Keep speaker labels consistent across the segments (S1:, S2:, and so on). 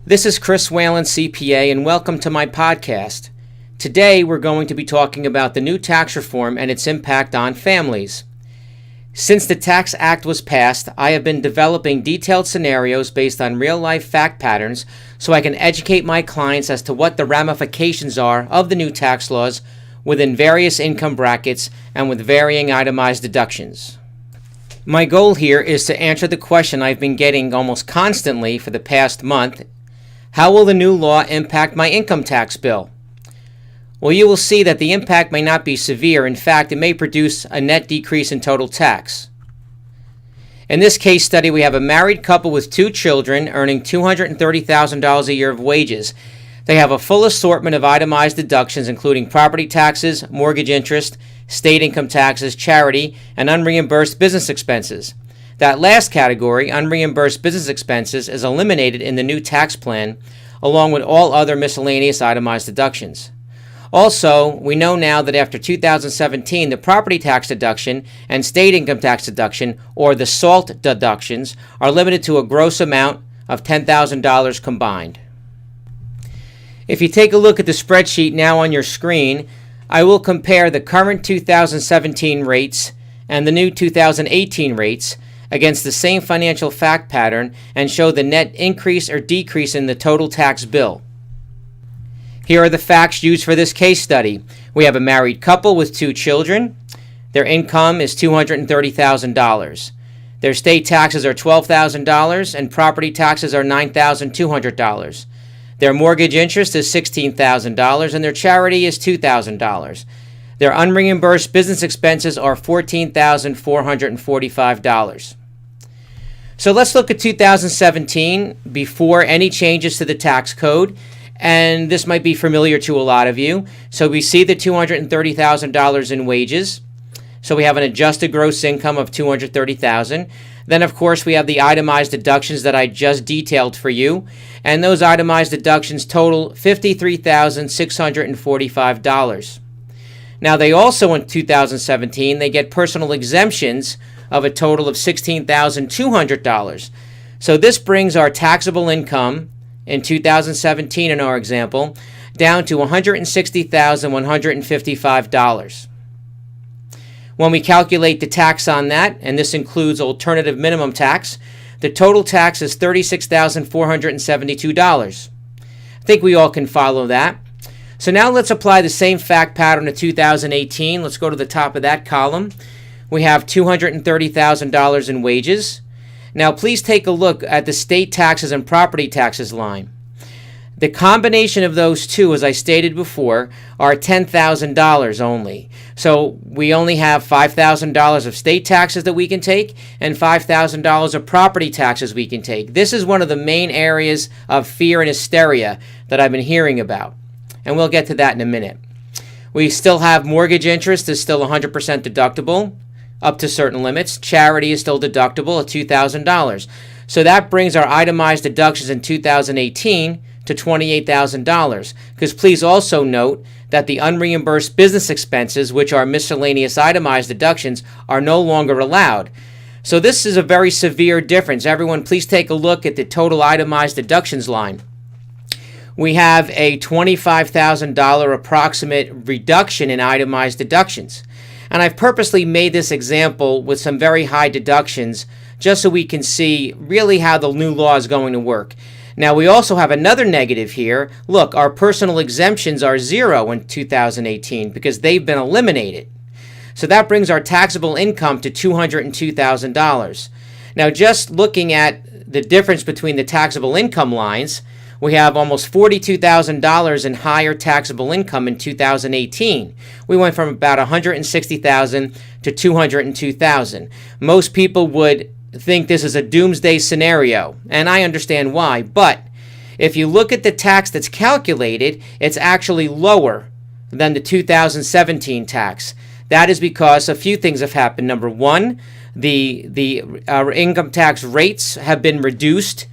S1: This is Chris Whalen, CPA, and welcome to my podcast. Today we're going to be talking about the new tax reform and its impact on families. Since the Tax Act was passed, I have been developing detailed scenarios based on real-life fact patterns so I can educate my clients as to what the ramifications are of the new tax laws within various income brackets and with varying itemized deductions. My goal here is to answer the question I've been getting almost constantly for the past month: how will the new law impact my income tax bill? Well, you will see that the impact may not be severe. In fact, it may produce a net decrease in total tax. In this case study, we have a married couple with 2 children earning $230,000 a year of wages. They have a full assortment of itemized deductions, including property taxes, mortgage interest, state income taxes, charity, and unreimbursed business expenses. That last category, unreimbursed business expenses, is eliminated in the new tax plan, along with all other miscellaneous itemized deductions. Also, we know now that after 2017, the property tax deduction and state income tax deduction, or the SALT deductions, are limited to a gross amount of $10,000 combined. If you take a look at the spreadsheet now on your screen, I will compare the current 2017 rates and the new 2018 rates against the same financial fact pattern and show the net increase or decrease in the total tax bill. Here are the facts used for this case study. We have a married couple with 2 children. Their income is $230,000. Their state taxes are $12,000 and property taxes are $9,200. Their mortgage interest is $16,000 and their charity is $2,000. Their unreimbursed business expenses are $14,445. So let's look at 2017 before any changes to the tax code, and this might be familiar to a lot of you. So we see the $230,000 in wages. So we have an adjusted gross income of $230,000. Then, of course, we have the itemized deductions that I just detailed for you, and those itemized deductions total $53,645. Now, they also, in 2017, they get personal exemptions of a total of $16,200. So this brings our taxable income in 2017, in our example, down to $160,155. When we calculate the tax on that, and this includes alternative minimum tax, the total tax is $36,472. I think we all can follow that. So now let's apply the same fact pattern to 2018. Let's go to the top of that column. We have $230,000 in wages. Now please take a look at the state taxes and property taxes line. The combination of those two, as I stated before, are $10,000 only. So we only have $5,000 of state taxes that we can take and $5,000 of property taxes we can take. This is one of the main areas of fear and hysteria that I've been hearing about, and we'll get to that in a minute. We still have mortgage interest is still 100% deductible up to certain limits. Charity is still deductible at $2,000. So that brings our itemized deductions in 2018 to $28,000, because please also note that the unreimbursed business expenses, which are miscellaneous itemized deductions, are no longer allowed. So this is a very severe difference. Everyone, please take a look at the total itemized deductions line. We have a $25,000 approximate reduction in itemized deductions. And I've purposely made this example with some very high deductions just so we can see really how the new law is going to work. Now, we also have another negative here. Look, our personal exemptions are 0 in 2018 because they've been eliminated. So that brings our taxable income to $202,000. Now, just looking at the difference between the taxable income lines, we have almost $42,000 in higher taxable income in 2018. We went from about $160,000 to $202,000. Most people would think this is a doomsday scenario, and I understand why, but if you look at the tax that's calculated, it's actually lower than the 2017 tax. That is because a few things have happened. Number one, our income tax rates have been reduced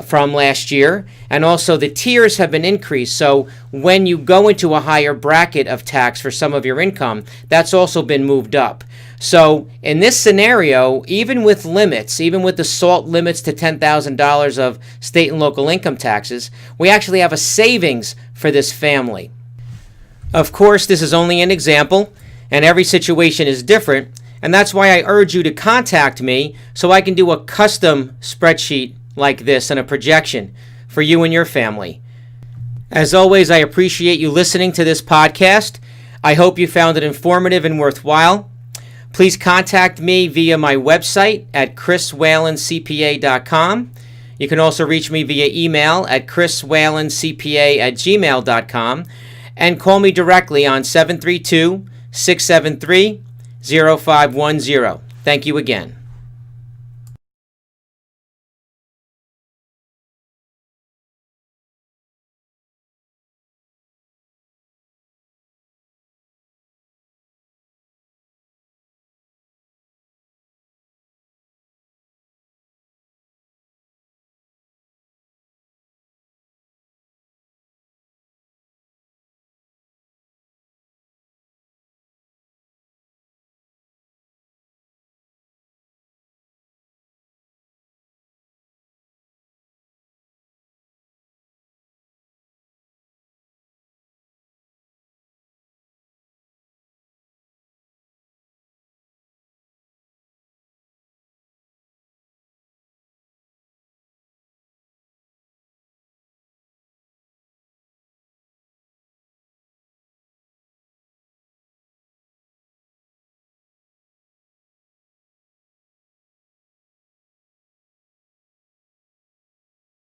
S1: from last year, and also the tiers have been increased. So when you go into a higher bracket of tax for some of your income, that's also been moved up. So in this scenario, even with limits, even with the SALT limits to $10,000 of state and local income taxes, we actually have a savings for this family. Of course, this is only an example, and every situation is different, and that's why I urge you to contact me so I can do a custom spreadsheet like this and a projection for you and your family. As always, I appreciate you listening to this podcast. I hope you found it informative and worthwhile. Please contact me via my website at chriswhalencpa.com. You can also reach me via email at chriswhalencpa@gmail.com and call me directly on 732-673-0510. Thank you again.